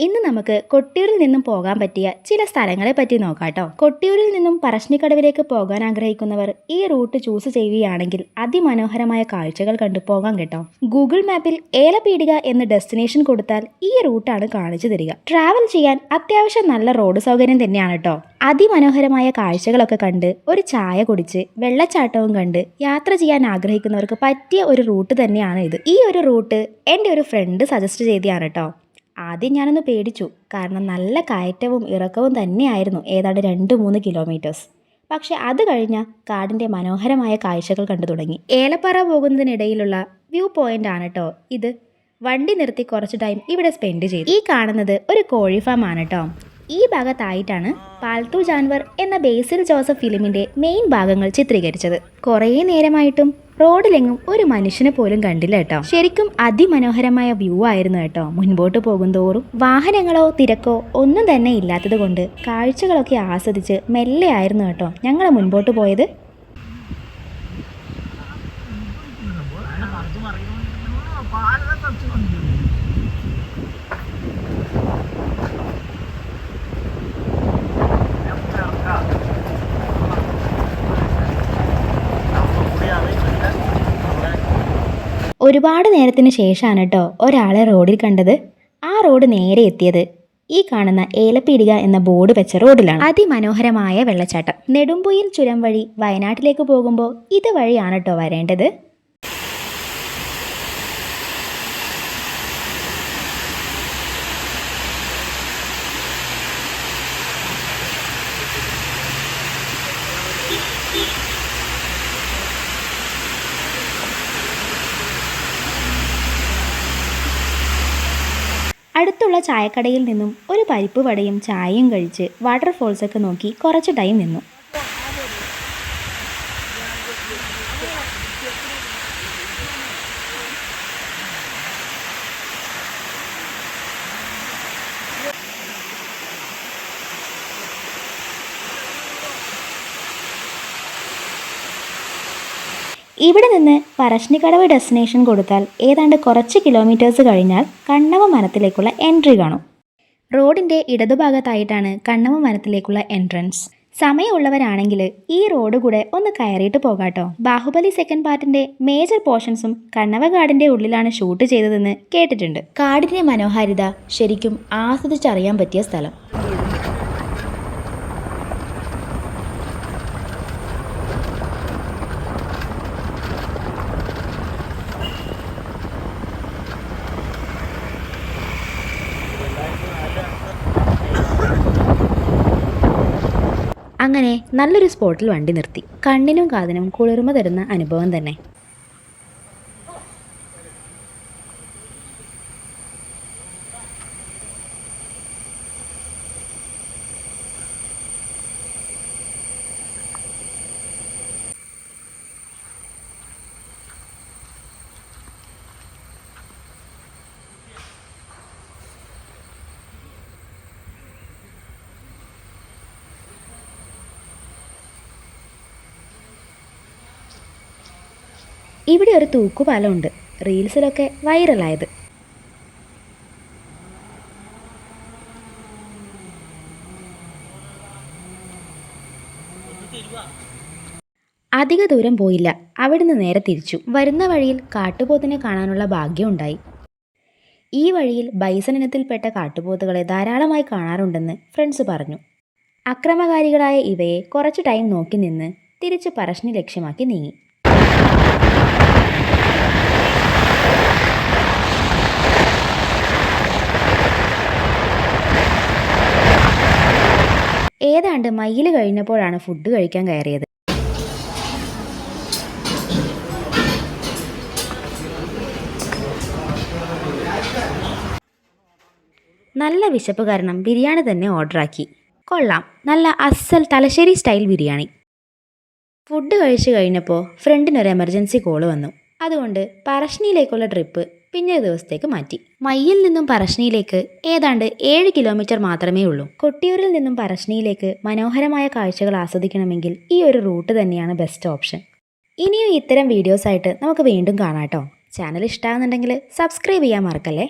ഇന്ന് നമുക്ക് കൊട്ടിയൂരിൽ നിന്നും പോകാൻ പറ്റിയ ചില സ്ഥലങ്ങളെ പറ്റി നോക്കാട്ടോ. കൊട്ടിയൂരിൽ നിന്നും പറശ്ശിനിക്കടവിലേക്ക് പോകാൻ ആഗ്രഹിക്കുന്നവർ ഈ റൂട്ട് ചൂസ് ചെയ്യുകയാണെങ്കിൽ അതിമനോഹരമായ കാഴ്ചകൾ കണ്ടു പോകാം കേട്ടോ. ഗൂഗിൾ മാപ്പിൽ ഏലപീടിക എന്ന് ഡെസ്റ്റിനേഷൻ കൊടുത്താൽ ഈ റൂട്ടാണ് കാണിച്ചു തരിക. ട്രാവൽ ചെയ്യാൻ അത്യാവശ്യം നല്ല റോഡ് സൗകര്യം തന്നെയാണ് കേട്ടോ. അതിമനോഹരമായ കാഴ്ചകളൊക്കെ കണ്ട് ഒരു ചായ കുടിച്ച് വെള്ളച്ചാട്ടവും കണ്ട് യാത്ര ചെയ്യാൻ ആഗ്രഹിക്കുന്നവർക്ക് പറ്റിയ ഒരു റൂട്ട് തന്നെയാണ് ഇത്. ഈ ഒരു റൂട്ട് എൻ്റെ ഒരു ഫ്രണ്ട് സജസ്റ്റ് ചെയ്തതാണ് കേട്ടോ. ആദ്യം ഞാനൊന്ന് പേടിച്ചു, കാരണം നല്ല കയറ്റവും ഇറക്കവും തന്നെയായിരുന്നു, ഏതാണ്ട് 2-3 കിലോമീറ്റേഴ്സ്. പക്ഷെ അത് കഴിഞ്ഞ കാടിൻ്റെ മനോഹരമായ കാഴ്ചകൾ കണ്ടു തുടങ്ങി. ഏലപ്പാറ പോകുന്നതിനിടയിലുള്ള വ്യൂ പോയിന്റ് ആണ് കേട്ടോ ഇത്. വണ്ടി നിർത്തി കുറച്ച് ടൈം ഇവിടെ സ്പെൻഡ് ചെയ്തു. ഈ കാണുന്നത് ഒരു കോഴി ഫാം ആണ് കേട്ടോ. ഈ ഭാഗത്തായിട്ടാണ് പാൽത്തു ജാൻവർ എന്ന ബേസിൽ ജോസഫ് ഫിലിമിൻ്റെ മെയിൻ ഭാഗങ്ങൾ ചിത്രീകരിച്ചത്. കുറേ നേരമായിട്ടും റോഡിലെങ്ങും ഒരു മനുഷ്യനെ പോലും കണ്ടില്ല കേട്ടോ. ശരിക്കും അതിമനോഹരമായ വ്യൂ ആയിരുന്നു കേട്ടോ. മുൻപോട്ട് പോകുന്തോറും വാഹനങ്ങളോ തിരക്കോ ഒന്നും തന്നെ ഇല്ലാത്തത് കൊണ്ട് കാഴ്ചകളൊക്കെ ആസ്വദിച്ച് മെല്ലെ ആയിരുന്നു കേട്ടോ ഞങ്ങൾ മുൻപോട്ട് പോയത്. ഒരുപാട് നേരത്തിന് ശേഷമാണ് കേട്ടോ ഒരാളെ റോഡിൽ കണ്ടത്. ആ റോഡ് നേരെ എത്തിയത് ഈ കാണുന്ന ഏലപ്പീടിക എന്ന ബോർഡ് വെച്ച റോഡിലാണ്. അതിമനോഹരമായ വെള്ളച്ചാട്ടം. നെടുമ്പുയിൽ ചുരം വഴി വയനാട്ടിലേക്ക് പോകുമ്പോൾ ഇതുവഴിയാണ് കേട്ടോ വരേണ്ടത്. അടുത്തുള്ള ചായക്കടയിൽ നിന്നും ഒരു പരിപ്പ് വടയും ചായയും കഴിച്ച് വാട്ടർഫോൾസൊക്കെ നോക്കി കുറച്ച് ടൈം നിന്നു. ഇവിടെ നിന്ന് പറശ്ശിനിക്കടവ് ഡെസ്റ്റിനേഷൻ കൊടുത്താൽ ഏതാണ്ട് കുറച്ച് കിലോമീറ്റേഴ്സ് കഴിഞ്ഞാൽ കണ്ണവ വനത്തിലേക്കുള്ള എൻട്രി കാണും. റോഡിൻ്റെ ഇടതുഭാഗത്തായിട്ടാണ് കണ്ണവ വനത്തിലേക്കുള്ള എൻട്രൻസ്. സമയമുള്ളവരാണെങ്കിൽ ഈ റോഡ് കൂടെ ഒന്ന് കയറിയിട്ട് പോകാട്ടോ. ബാഹുബലി സെക്കൻഡ് പാർട്ടിൻ്റെ മേജർ പോർഷൻസും കണ്ണവ കാടിൻ്റെ ഉള്ളിലാണ് ഷൂട്ട് ചെയ്തതെന്ന് കേട്ടിട്ടുണ്ട്. കാടിൻ്റെ മനോഹാരിത ശരിക്കും ആസ്വദിച്ചറിയാൻ പറ്റിയ സ്ഥലം. അങ്ങനെ നല്ലൊരു സ്പോട്ടിൽ വണ്ടി നിർത്തി. കണ്ണിനും കാതിനും കുളിർമ തരുന്ന അനുഭവം തന്നെ. ഇവിടെ ഒരു തൂക്കുപാലമുണ്ട്, റീൽസിലൊക്കെ വൈറലായത്. അധിക ദൂരം പോയില്ല, അവിടുന്ന് നേരെ തിരിച്ചു. വരുന്ന വഴിയിൽ കാട്ടുപോത്തിനെ കാണാനുള്ള ഭാഗ്യമുണ്ടായി. ഈ വഴിയിൽ ബൈസൺ ഇനത്തിൽപ്പെട്ട കാട്ടുപോത്തുകളെ ധാരാളമായി കാണാറുണ്ടെന്ന് ഫ്രണ്ട്സ് പറഞ്ഞു. അക്രമകാരികളായ ഇവയെ കുറച്ച് ടൈം നോക്കി നിന്ന് തിരിച്ച് പറശ്ശിനി ലക്ഷ്യമാക്കി നീങ്ങി. ഏതാണ്ട് മൈൽ കഴിഞ്ഞപ്പോഴാണ് ഫുഡ് കഴിക്കാൻ കയറിയത്. നല്ല വിശപ്പ് കാരണം ബിരിയാണി തന്നെ ഓർഡറാക്കി. കൊള്ളാം, നല്ല അസൽ തലശ്ശേരി സ്റ്റൈൽ ബിരിയാണി. ഫുഡ് കഴിച്ചു കഴിഞ്ഞപ്പോൾ ഫ്രണ്ടിനൊരു എമർജൻസി കോൾ വന്നു. അതുകൊണ്ട് പറശ്ശിനിയിലേക്കുള്ള ട്രിപ്പ് പിന്നൊരു ദിവസത്തേക്ക് മാറ്റി. മയ്യിൽ നിന്നും പറശ്ശിനിയിലേക്ക് ഏതാണ്ട് 7 കിലോമീറ്റർ മാത്രമേ ഉള്ളൂ. കൊട്ടിയൂരിൽ നിന്നും പറശ്ശിനിയിലേക്ക് മനോഹരമായ കാഴ്ചകൾ ആസ്വദിക്കണമെങ്കിൽ ഈ ഒരു റൂട്ട് തന്നെയാണ് ബെസ്റ്റ് ഓപ്ഷൻ. ഇനിയും ഇത്തരം വീഡിയോസായിട്ട് നമുക്ക് വീണ്ടും കാണാം കേട്ടോ. ചാനൽ ഇഷ്ടമാകുന്നുണ്ടെങ്കിൽ സബ്സ്ക്രൈബ് ചെയ്യാൻ മറക്കല്ലേ.